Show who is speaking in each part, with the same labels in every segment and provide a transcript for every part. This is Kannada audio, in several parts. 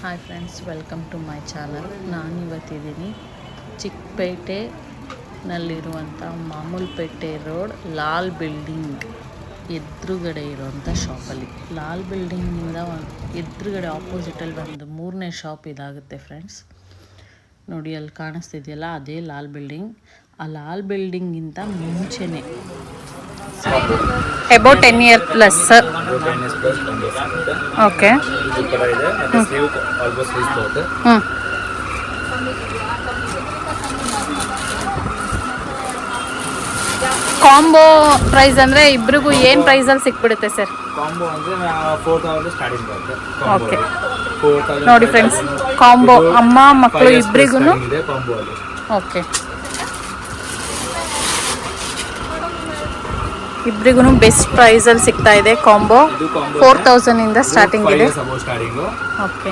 Speaker 1: Hi friends, welcome to my channel. ನಾನಿವತ್ತಿದ್ದೀನಿ ಚಿಕ್ಕಪೇಟೆನಲ್ಲಿರುವಂಥ ಮಾಮೂಲ್ಪೇಟೆ ರೋಡ್ ಲಾಲ್ ಬಿಲ್ಡಿಂಗ್ ಎದುರುಗಡೆ ಇರುವಂಥ ಶಾಪಲ್ಲಿ. ಲಾಲ್ ಬಿಲ್ಡಿಂಗಿಂದ ಎದುರುಗಡೆ ಆಪೋಸಿಟಲ್ಲಿ ಒಂದು 3ನೇ ಶಾಪ್ ಇದಾಗುತ್ತೆ ಫ್ರೆಂಡ್ಸ್. ನೋಡಿ ಅಲ್ಲಿ ಕಾಣಿಸ್ತಿದೆಯಲ್ಲ, ಅದೇ ಲಾಲ್ ಬಿಲ್ಡಿಂಗ್. ಆ ಲಾಲ್ ಬಿಲ್ಡಿಂಗಿಂತ ಮುಂಚೆನೇ
Speaker 2: about 10 years plus. Okay. Combo price ಅಂದರೆ ಇಬ್ರಿಗೂ ಏನು ಪ್ರೈಸಲ್ಲಿ ಸಿಕ್ಬಿಡುತ್ತೆ ಸರ್?
Speaker 3: ಕಾಂಬೋ ಅಂದರೆ 4000 ಸ್ಟಾರ್ಟಿಂಗ್ ಬರುತ್ತೆ.
Speaker 2: ಓಕೆ ನೋಡಿ ಫ್ರೆಂಡ್ಸ್, ಕಾಂಬೋ ಅಮ್ಮ ಮಕ್ಕಳು ಇಬ್ರಿಗೂ. ಓಕೆ, ಇಬ್ರಿಗೂ ಬೆಸ್ಟ್ ಪ್ರೈಸಲ್ಲಿ ಸಿಗ್ತಾ ಇದೆ. ಕಾಂಬೋ 4000 ಇಂದ ಸ್ಟಾರ್ಟಿಂಗ್ ಇದೆ. ಓಕೆ,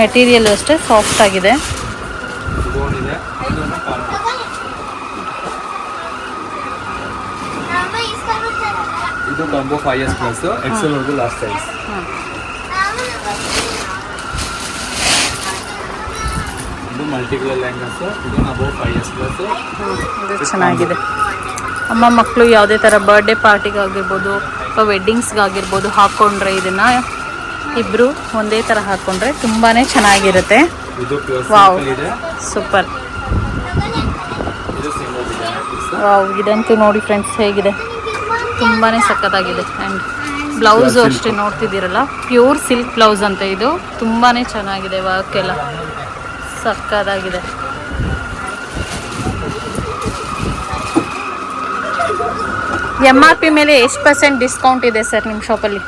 Speaker 2: ಮೆಟೀರಿಯಲ್ ಅಷ್ಟೇ ಸಾಫ್ಟ್ ಆಗಿದೆ.
Speaker 3: ಇದು ಕಾಂಬೋ 5 years ಪ್ಲಸ್ ಎಕ್ಸೆಲ್ ವರ್ಗು ಲಾಸ್ಟ್ ಸೈಜ್. ಇದು ಮಲ್ಟಿ ಕಲರ್ ಲೆಹಂಗಾಸ್. ಇದು ಅಬೌವ್ 5 years ಪ್ಲಸ್.
Speaker 2: ಇದು ಚೆನ್ನಾಗಿದೆ. ಅಮ್ಮ ಮಕ್ಕಳು ಯಾವುದೇ ಥರ ಬರ್ಡೇ ಪಾರ್ಟಿಗಾಗಿರ್ಬೋದು ಅಥವಾ ವೆಡ್ಡಿಂಗ್ಸ್ಗಾಗಿರ್ಬೋದು ಹಾಕ್ಕೊಂಡ್ರೆ ಇದನ್ನು ಇಬ್ಬರು ಒಂದೇ ಥರ ಹಾಕ್ಕೊಂಡ್ರೆ ತುಂಬಾ ಚೆನ್ನಾಗಿರುತ್ತೆ.
Speaker 3: ಇದು
Speaker 2: ವಾವ್,
Speaker 3: ಇದೆ.
Speaker 2: ಸೂಪರ್.
Speaker 3: ಇದು ಸಿಂಗಲ್ ಡಿಸೈನ್.
Speaker 2: ವಾವ್, ಇದಂತೂ ನೋಡಿ ಫ್ರೆಂಡ್ಸ್ ಹೇಗಿದೆ, ತುಂಬಾ ಸಖತ್ತಾಗಿದೆ. ಆ್ಯಂಡ್ ಬ್ಲೌಸು ಅಷ್ಟೇ ನೋಡ್ತಿದ್ದೀರಲ್ಲ, ಪ್ಯೂರ್ ಸಿಲ್ಕ್ ಬ್ಲೌಸ್ ಅಂತ. ಇದು ತುಂಬಾ ಚೆನ್ನಾಗಿದೆ, ವರ್ಕ್ ಎಲ್ಲ ಸಖತ್ತಾಗಿದೆ. MRP ಮೇಲೆ ಎಷ್ಟು % ಡಿಸ್ಕೌಂಟ್ ಇದೆ ಸರ್ ನಿಮ್ಮ ಶಾಪಲ್ಲಿ?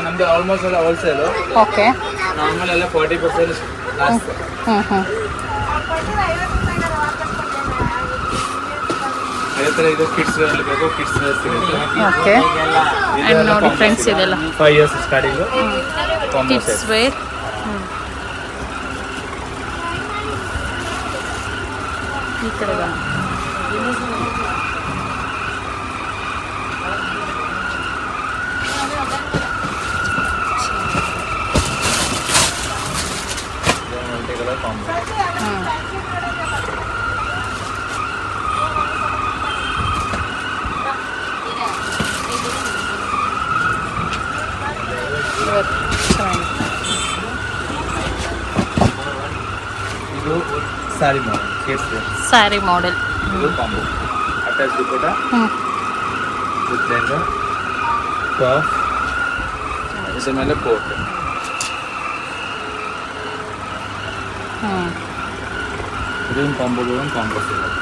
Speaker 3: ನಮ್ದು ಆಲ್ಮೋಸ್ಟ್ ಎಲ್ಲ ಹೋಲ್ಸೇಲ್.
Speaker 2: ಓಕೆ,
Speaker 3: ನಾರ್ಮಲ್ ಎಲ್ಲ 40% ಲಾಸ್ಟ್. ಅದೇ ಥರ ಇದು ಕಿಡ್ಸ್ ವೇರ್ ಬೇಕು, ಕಿಡ್ಸ್ ವೇರ್ ಸಿಗುತ್ತೆ.
Speaker 2: ಓಕೆ, ಆ್ಯಂಡ್ ನೋಡಿ ಫ್ರೆಂಡ್ಸ್ ಇದೆಲ್ಲ
Speaker 3: 5 years ಸ್ಟಾರ್ಟಿಂಗು
Speaker 2: ಕಿಡ್ಸ್ ವೇರ್. ಈ ಕಡೆ ಬಾ.
Speaker 3: Multi colour combo. ಇದು sari model, kids wear
Speaker 2: sari model.
Speaker 3: ಇದು combo. Attach dupatta with lehenga, top, ಇದ್ರ ಮೇಲೆ ಕೋಟ್. ಇದು ಕಾಂಬೋಗಳು ಕಾಂಬೋ ಸಿಗುತ್ತೆ.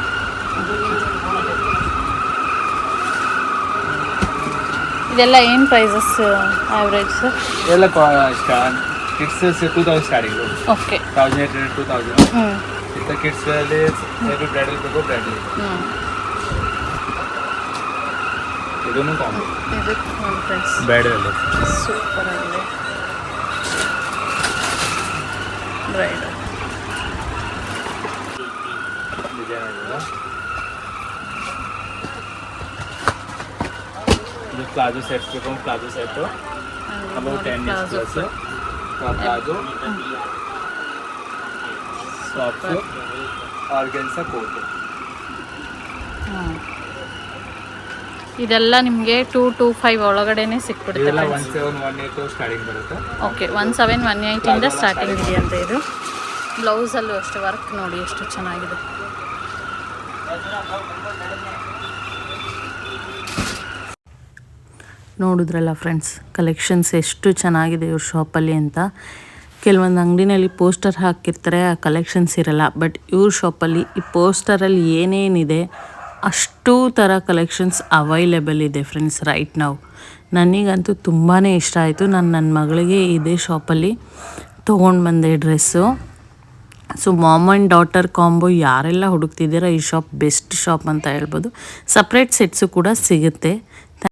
Speaker 2: ಇದೆಲ್ಲ ಏನು ಪ್ರೈಸಸ್ ಆವ್ರೇಜ್ ಸರ್?
Speaker 3: ಎಲ್ಲ ಕಿಡ್ಸ್ 2000 ಸ್ಟಾರ್ಟಿಂಗು.
Speaker 2: ಓಕೆ,
Speaker 3: 1800 2000. ಇಂಥ ಕಿಡ್ಸ್ ಅಲ್ಲಿ ಹೇಗೆ ಬ್ರೈಡಲ್ ಬೇಕು ಬ್ರೈಡಲ್. ಇದನ್ನು ಕಾಂಬೋ.
Speaker 2: ಇದು ನೋಡಿ ಫ್ರೆಂಡ್ಸ್,
Speaker 3: ಬ್ರೈಡಲ್
Speaker 2: ಸೂಪರ್ ಆಗಿದೆ. ಬ್ರೈಡಲ್
Speaker 3: ಡಿಸೈನ್ ಆಗಿದೆ. ಇದು ಪ್ಲಾಜೋ ಸೆಟ್ಸ್ ಬೇಕು, palazzo set about 10 years plus. Palazzo, soft organza coat.
Speaker 2: ಇದೆಲ್ಲ ನಿಮಗೆ 225 ಒಳಗಡೆನೆ ಸಿಕ್ಬಿಡುತ್ತೆ.
Speaker 3: ಇದೆಲ್ಲ 1718 ಸ್ಟಾರ್ಟಿಂಗ್ ಬರುತ್ತೆ.
Speaker 2: ಓಕೆ, 1718 ಇಂದ ಸ್ಟಾರ್ಟಿಂಗ್ ಇದೆಯಂತೆ. ಇದು ಬ್ಲೌಸಲ್ಲೂ ಅಷ್ಟೇ ವರ್ಕ್ ನೋಡಿ ಎಷ್ಟು ಚೆನ್ನಾಗಿದೆ.
Speaker 1: ನೋಡಿದ್ರಲ್ಲ ಫ್ರೆಂಡ್ಸ್, ಕಲೆಕ್ಷನ್ಸ್ ಎಷ್ಟು ಚೆನ್ನಾಗಿದೆ ಇವ್ರ ಶಾಪಲ್ಲಿ ಅಂತ. ಕೆಲವೊಂದು ಅಂಗಡಿನಲ್ಲಿ ಪೋಸ್ಟರ್ ಹಾಕಿರ್ತಾರೆ, ಆ ಕಲೆಕ್ಷನ್ಸ್ ಇರಲ್ಲ. ಬಟ್ ಇವ್ರ ಶಾಪಲ್ಲಿ ಈ ಪೋಸ್ಟರಲ್ಲಿ ಏನೇನಿದೆ ಅಷ್ಟು ಥರ ಕಲೆಕ್ಷನ್ಸ್ ಅವೈಲೇಬಲ್ ಇದೆ ಫ್ರೆಂಡ್ಸ್ ರೈಟ್ ನಾವು. ನನಗಂತೂ ತುಂಬಾ ಇಷ್ಟ ಆಯಿತು. ನಾನು ನನ್ನ ಮಗಳಿಗೆ ಇದೇ ಶಾಪಲ್ಲಿ ತೊಗೊಂಡು ಬಂದೆ dress. So ma'am and daughter combo ಯಾರೆಲ್ಲ ಹುಡುಕ್ತಿದ್ದೀರಾ, ಈ ಶಾಪ್ ಬೆಸ್ಟ್ ಶಾಪ್ ಅಂತ ಹೇಳ್ಬೋದು. ಸಪ್ರೇಟ್ ಸೆಟ್ಸು ಕೂಡ ಸಿಗುತ್ತೆ.